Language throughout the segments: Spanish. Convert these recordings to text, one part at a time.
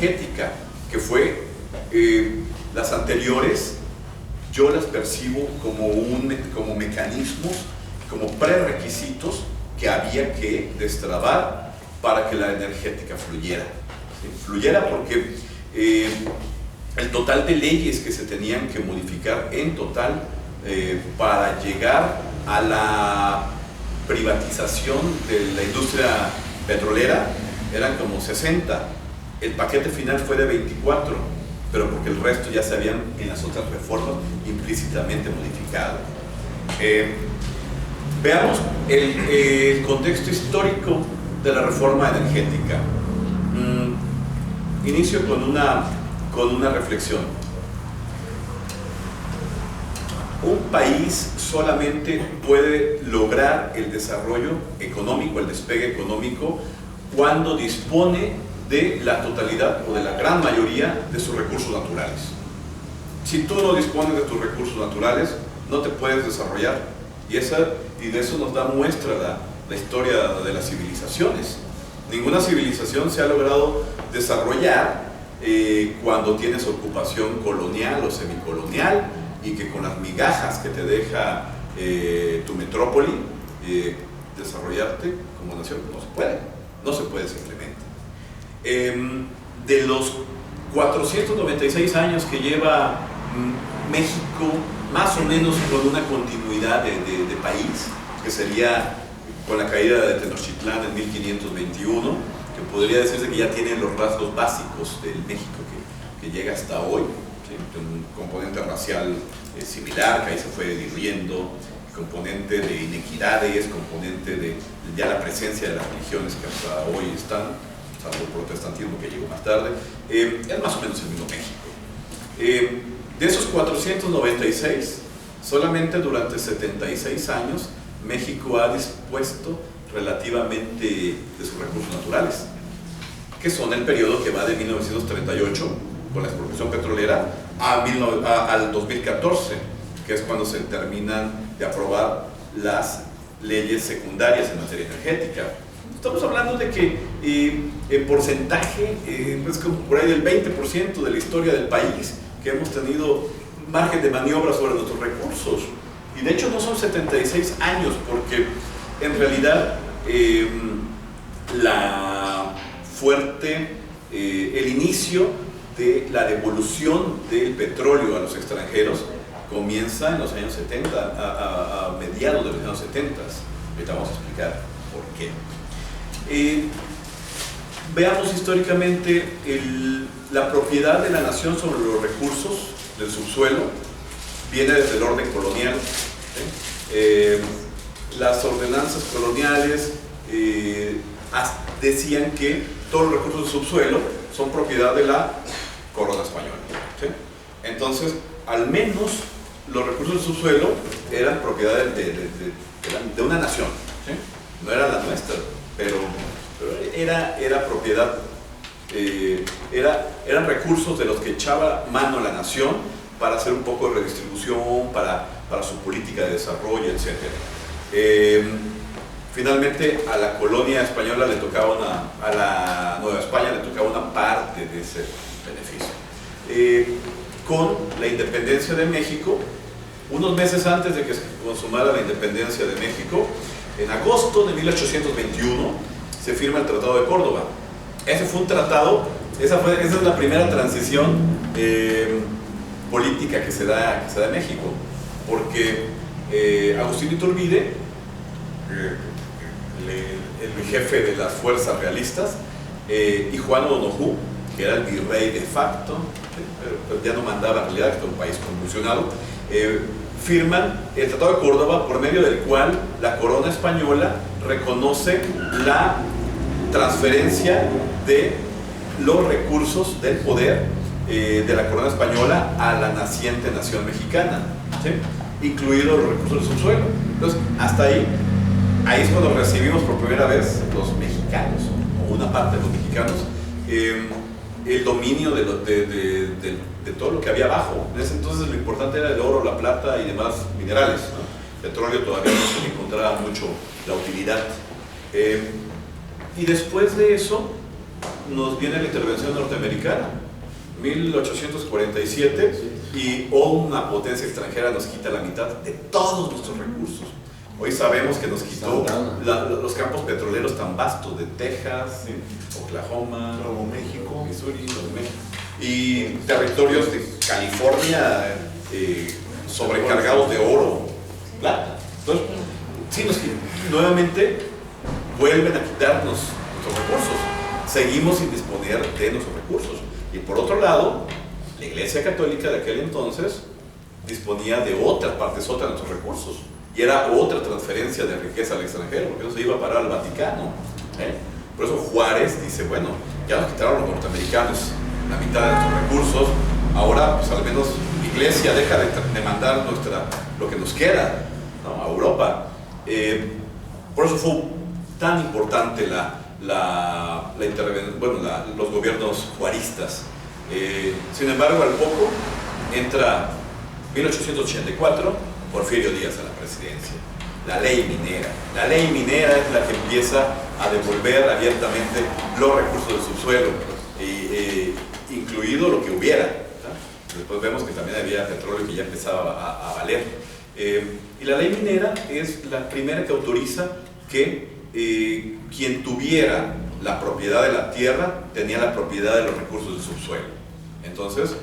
energética, que fue las anteriores, yo las percibo como mecanismos, como prerequisitos que había que destrabar para que la energética fluyera. ¿Sí? Fluyera porque el total de leyes que se tenían que modificar en total para llegar a la privatización de la industria petrolera eran como 60. El paquete final fue de 24, pero porque el resto ya se habían en las otras reformas implícitamente modificado. Veamos el contexto histórico de la reforma energética. Inicio con una reflexión. Un país solamente puede lograr el desarrollo económico, el despegue económico, cuando dispone de la totalidad o de la gran mayoría de sus recursos naturales. Si tú no dispones de tus recursos naturales, no te puedes desarrollar. Y de eso nos da muestra la historia de las civilizaciones. Ninguna civilización se ha logrado desarrollar cuando tienes ocupación colonial o semicolonial, y que con las migajas que te deja tu metrópoli, desarrollarte como nación no se puede simplemente. De los 496 años que lleva México, más o menos con una continuidad de país, que sería con la caída de Tenochtitlán en 1521, que podría decirse que ya tiene los rasgos básicos del México que llega hasta hoy, ¿sí? Un componente racial similar, que ahí se fue diluyendo, componente de inequidades, componente de ya la presencia de las religiones que hasta hoy están, salvo el protestantismo que llegó más tarde, es más o menos el mismo México. De esos 496, solamente durante 76 años, México ha dispuesto relativamente de sus recursos naturales, que son el periodo que va de 1938, con la expropiación petrolera, al 2014, que es cuando se terminan de aprobar las leyes secundarias en materia energética. Estamos hablando de que en porcentaje es como por ahí del 20% de la historia del país que hemos tenido margen de maniobra sobre nuestros recursos. Y de hecho no son 76 años, porque en realidad el inicio de la devolución del petróleo a los extranjeros comienza en los años 70, a mediados de los años 70. Ahorita vamos a explicar por qué. Veamos históricamente la propiedad de la nación sobre los recursos del subsuelo. Viene desde el orden colonial. Las ordenanzas coloniales decían que todos los recursos del subsuelo son propiedad de la corona española. ¿Sí? Entonces, al menos los recursos del subsuelo eran propiedad de una nación. ¿Sí? No era la nuestra, pero era propiedad, eran recursos de los que echaba mano la nación para hacer un poco de redistribución, para su política de desarrollo, etc. Finalmente a la colonia española le tocaba a la Nueva España le tocaba una parte de ese beneficio. Con la independencia de México, unos meses antes de que se consumara la independencia de México, en agosto de 1821 se firma el Tratado de Córdoba. Ese fue un tratado, esa es la primera transición política que se da en México, porque Agustín Iturbide, el jefe de las fuerzas realistas, y Juan O'Donoghue, que era el virrey de facto, pero ya no mandaba en realidad, que era un país convulsionado, firman el Tratado de Córdoba, por medio del cual la corona española reconoce la transferencia de los recursos del poder de la corona española a la naciente nación mexicana, ¿sí? Incluidos los recursos del subsuelo. Entonces, hasta ahí es cuando recibimos por primera vez los mexicanos, o una parte de los mexicanos, el dominio de todo lo que había abajo. En ese entonces lo importante era el oro, la plata y demás minerales, ¿no? Petróleo todavía no se le encontraba mucho la utilidad. Y después de eso, nos viene la intervención norteamericana, 1847, y una potencia extranjera nos quita la mitad de todos nuestros recursos. Hoy sabemos que nos quitó los campos petroleros tan vastos de Texas, Oklahoma, Nuevo México, Missouri, Nuevo México, y territorios de California sobrecargados de oro, plata. Entonces, sí, nuevamente vuelven a quitarnos nuestros recursos. Seguimos sin disponer de nuestros recursos. Y por otro lado, la Iglesia Católica de aquel entonces disponía de otras partes, de nuestros recursos. Y era otra transferencia de riqueza al extranjero, porque no se iba a parar al Vaticano. Por eso Juárez dice, bueno, ya nos quitaron los norteamericanos la mitad de nuestros recursos, ahora pues al menos la Iglesia deja de mandar lo que nos queda, ¿no?, a Europa. Por eso fue tan importante los gobiernos juaristas. Sin embargo, al poco entra 1884, Porfirio Díaz a la presidencia. La ley minera. La ley minera es la que empieza a devolver abiertamente los recursos del subsuelo, incluido lo que hubiera, ¿no? Después vemos que también había petróleo que ya empezaba a valer. Y la ley minera es la primera que autoriza que quien tuviera la propiedad de la tierra tenía la propiedad de los recursos del subsuelo. Entonces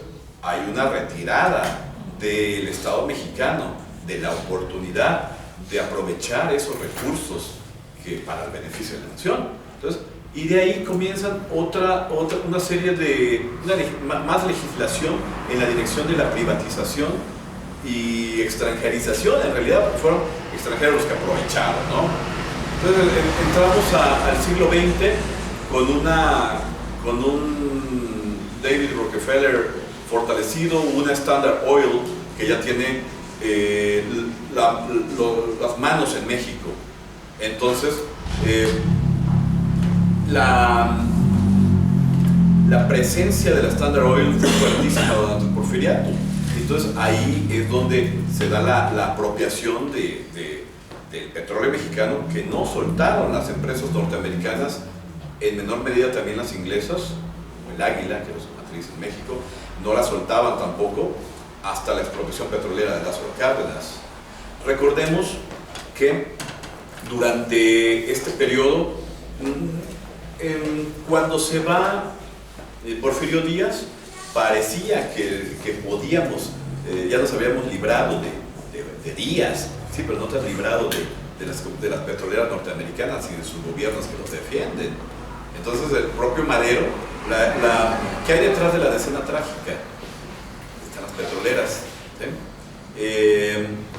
hay una retirada del Estado mexicano de la oportunidad de aprovechar esos recursos para el beneficio de la nación. Entonces, y de ahí comienzan una serie de más legislación en la dirección de la privatización y extranjerización. En realidad fueron extranjeros los que aprovecharon, ¿no? Entonces entramos al siglo XX con un David Rockefeller fortalecido, una Standard Oil que ya tiene las manos en México. Entonces la presencia de la Standard Oil fue fuertísima durante el Porfiriato. Entonces ahí es donde se da la apropiación del petróleo mexicano, que no soltaron las empresas norteamericanas, en menor medida también las inglesas, como el Águila, que es su matriz en México, no la soltaban tampoco hasta la expropiación petrolera de Lázaro Cárdenas. Recordemos que durante este periodo, cuando se va Porfirio Díaz, parecía que podíamos, ya nos habíamos librado de Díaz, sí, pero no te has librado de las petroleras norteamericanas y de sus gobiernos que los defienden. Entonces el propio Madero, ¿qué hay detrás de la decena trágica? Están las petroleras, ¿sí?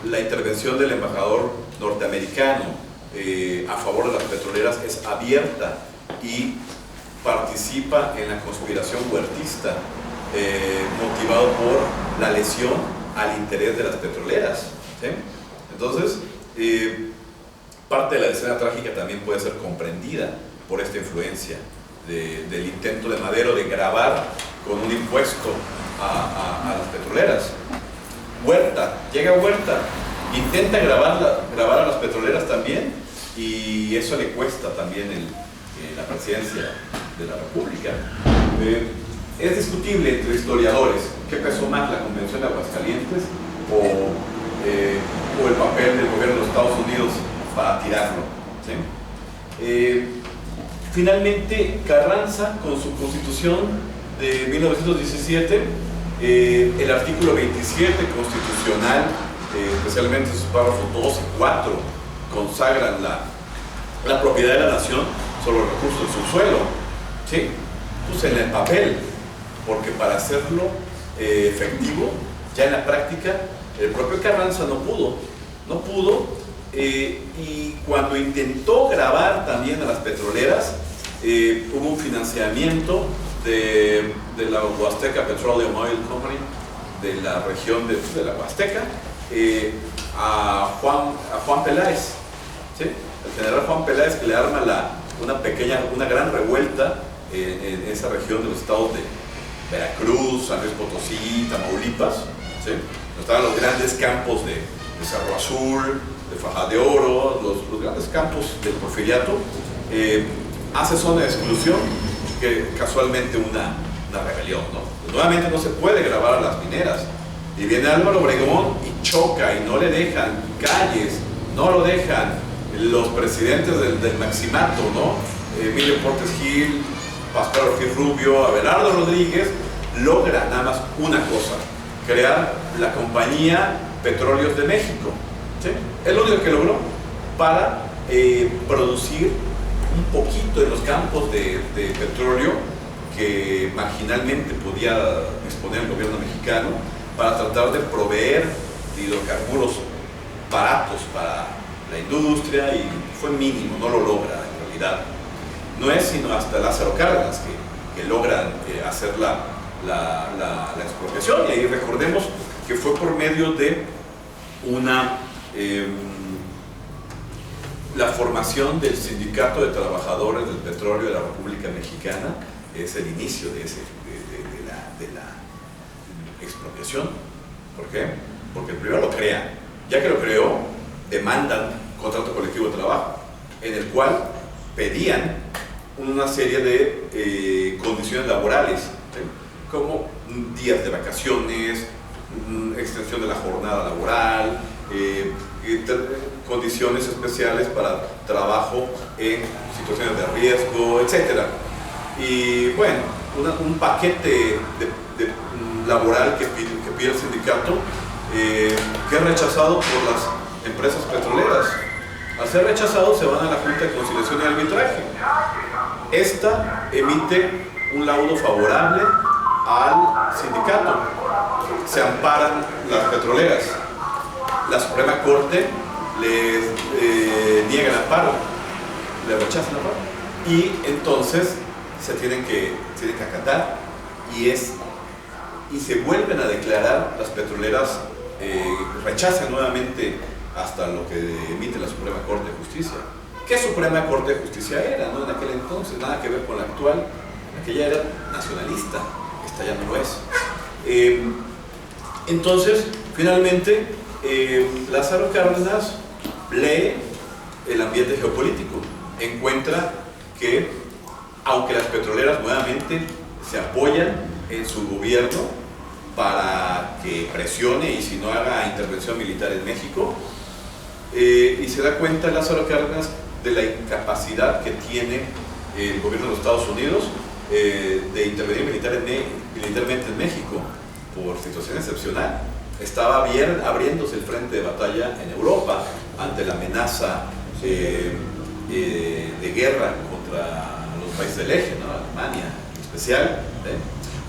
La intervención del embajador norteamericano a favor de las petroleras es abierta y participa en la conspiración huertista, motivado por la lesión al interés de las petroleras, ¿sí? Entonces, parte de la escena trágica también puede ser comprendida por esta influencia del intento de Madero de grabar con un impuesto a las petroleras. Llega Huerta, intenta grabar a las petroleras también, y eso le cuesta también la presidencia de la República. Es discutible entre historiadores qué pesó más, la Convención de Aguascalientes o el papel del gobierno de los Estados Unidos para tirarlo, ¿sí? Finalmente, Carranza, con su constitución de 1917, el artículo 27 constitucional, especialmente sus párrafos 2 y 4, consagran la propiedad de la nación sobre los recursos del subsuelo, ¿sí? Pues en el papel, porque para hacerlo efectivo, ya en la práctica, el propio Carranza no pudo, y cuando intentó grabar también a las petroleras, hubo un financiamiento de la Huasteca Petroleum Oil Company, de la región de la Huasteca, a Juan Peláez, ¿sí? El general Juan Peláez, que le arma una gran revuelta en esa región de los estados de Veracruz, San Luis Potosí, Tamaulipas, ¿sí? Estaban los grandes campos de Cerro Azul, de Faja de Oro, los grandes campos del Porfiriato. Hace zona de exclusión que casualmente una rebelión, ¿no? Nuevamente no se puede grabar a las mineras. Y viene Álvaro Obregón y choca y no le dejan calles, no lo dejan los presidentes del Maximato, ¿no? Emilio Portes Gil, Pascual Ortiz Rubio, Abelardo Rodríguez, logra nada más una cosa: crear la compañía Petróleos de México. ¿Sí? Es lo único que logró para producir un poquito en los campos de petróleo que marginalmente podía disponer el gobierno mexicano, para tratar de proveer hidrocarburos baratos para la industria, y fue mínimo, no lo logra en realidad. No es sino hasta Lázaro Cárdenas que logran hacer la expropiación, y ahí recordemos que fue por medio de la formación del Sindicato de Trabajadores del Petróleo de la República Mexicana. Es el inicio de la expropiación. ¿Por qué? Porque primero lo crean, ya que lo creó, demandan contrato colectivo de trabajo, en el cual pedían una serie de condiciones laborales, ¿sí? Como días de vacaciones, extensión de la jornada laboral, condiciones especiales para trabajo en situaciones de riesgo, etc. Y bueno, un paquete laboral que pide el sindicato, que es rechazado por las empresas petroleras. Al ser rechazado, se van a la Junta de Conciliación y Arbitraje. Esta emite un laudo favorable al sindicato. Se amparan las petroleras. La Suprema Corte les niega el amparo, le rechazan el amparo, y entonces se tienen que acatar, y se vuelven a declarar las petroleras, rechazan nuevamente hasta lo que emite la Suprema Corte de Justicia. ¿Qué Suprema Corte de Justicia era, no? En aquel entonces, nada que ver con la actual. Aquella era nacionalista, esta ya no lo es. Entonces, finalmente, Lázaro Cárdenas lee el ambiente geopolítico, encuentra que, aunque las petroleras nuevamente se apoyan en su gobierno para que presione y si no haga intervención militar en México, y se da cuenta Lázaro Cárdenas de la incapacidad que tiene el gobierno de los Estados Unidos de intervenir militarmente en México por situación excepcional. Estaba abriéndose el frente de batalla en Europa ante la amenaza de guerra contra los países del eje, ¿no? Alemania en especial.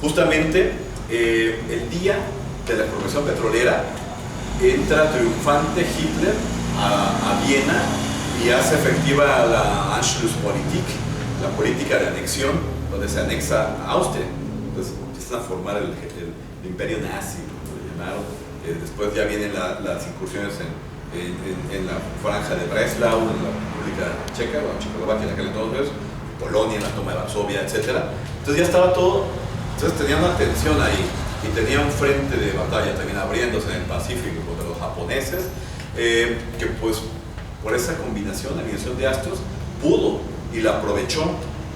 Justamente el día de la expropiación petrolera entra triunfante Hitler a Viena y hace efectiva la Anschlusspolitik, la política de anexión, donde se anexa a Austria. Entonces empiezan a formar el imperio nazi, como le llamaron. Después ya vienen las incursiones en la franja de Breslau, en la República Checa, o Checoslovaquia en aquel entonces, Polonia, la toma de Varsovia, etc. Entonces ya estaba todo, entonces tenían una tensión ahí, y tenía un frente de batalla también abriéndose en el Pacífico contra los japoneses, que pues por esa alineación de astros pudo y la aprovechó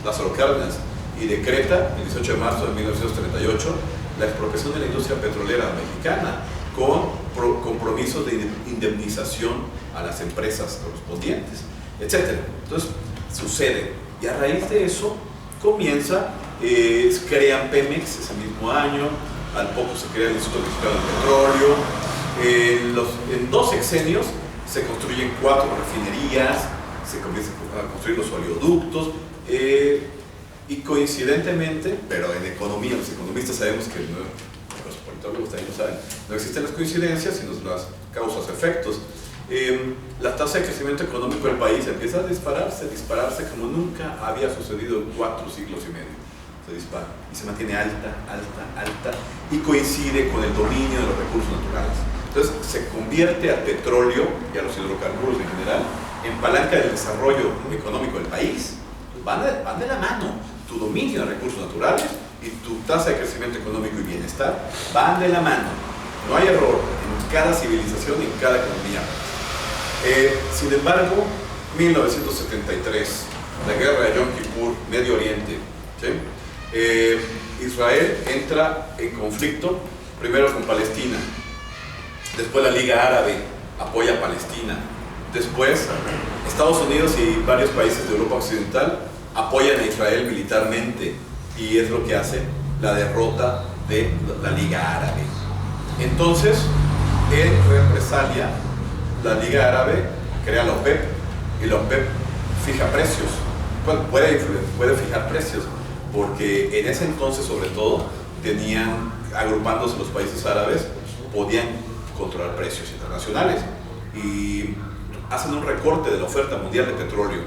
Lázaro Cárdenas, y decreta el 18 de marzo de 1938 la expropiación de la industria petrolera mexicana, con compromisos de indemnización a las empresas correspondientes, etc. Entonces sucede, y a raíz de eso comienza, crean Pemex ese mismo año, al poco se crea el Instituto Mexicano del Petróleo. En 2 sexenios se construyen 4 refinerías, se comienzan a construir los oleoductos, y coincidentemente, pero en economía, los economistas sabemos que no, los politólogos también lo saben, no existen las coincidencias, sino las causas-efectos. La tasa de crecimiento económico del país empieza a dispararse como nunca había sucedido en 4 siglos y medio. Se dispara y se mantiene alta, y coincide con el dominio de los recursos naturales. Entonces se convierte al petróleo y a los hidrocarburos en general en palanca del desarrollo económico del país. Van de la mano. Tu dominio de recursos naturales y tu tasa de crecimiento económico y bienestar van de la mano. No hay error en cada civilización y en cada economía. Sin embargo, 1973, la guerra de Yom Kippur, Medio Oriente, ¿sí? Israel entra en conflicto primero con Palestina, después la Liga Árabe apoya a Palestina, después Estados Unidos y varios países de Europa Occidental apoyan a Israel militarmente, y es lo que hace la derrota de la Liga Árabe. Entonces, en represalia, la Liga Árabe crea la OPEP, y la OPEP fija precios. Bueno, puede fijar precios, porque en ese entonces, sobre todo, agrupándose los países árabes, podían controlar precios internacionales, y hacen un recorte de la oferta mundial de petróleo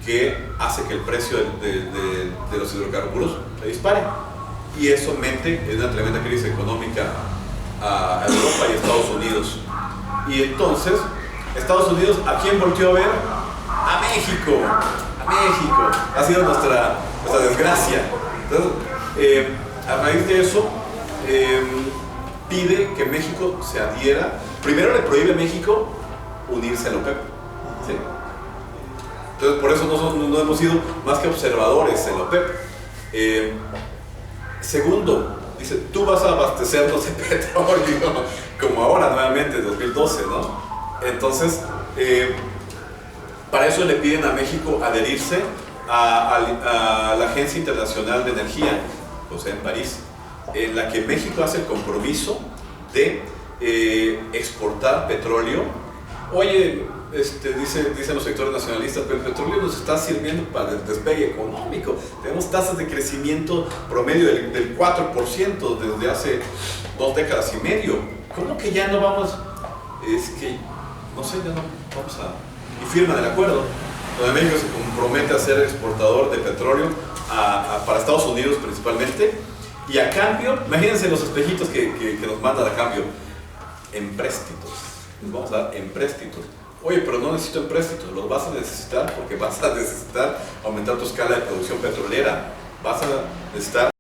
que hace que el precio de los hidrocarburos se dispare, y eso mete en una tremenda crisis económica a Europa y a Estados Unidos. Y entonces Estados Unidos, ¿a quién volteó a ver? A México. A México. Ha sido nuestra desgracia. Entonces, a raíz de eso, pide que México se adhiera. Primero le prohíbe a México unirse a la OPEP, ¿sí? Entonces, por eso no hemos sido más que observadores en la OPEP. Segundo, dice, tú vas a abastecernos de petróleo, como ahora nuevamente, en 2012, ¿no? Entonces, para eso le piden a México adherirse a la Agencia Internacional de Energía, o sea, en París, en la que México hace el compromiso de exportar petróleo. Oye, dicen los sectores nacionalistas, pero el petróleo nos está sirviendo para el despegue económico. Tenemos tasas de crecimiento promedio del 4% desde hace 2 décadas y medio. ¿Cómo que ya no vamos? Es que, no sé, ya no vamos a... Y firman el acuerdo, donde México se compromete a ser exportador de petróleo para Estados Unidos principalmente, y a cambio, imagínense los espejitos que nos mandan a cambio, empréstitos. Les vamos a dar empréstitos. Oye, pero no necesito empréstitos, los vas a necesitar porque vas a necesitar aumentar tu escala de producción petrolera, vas a necesitar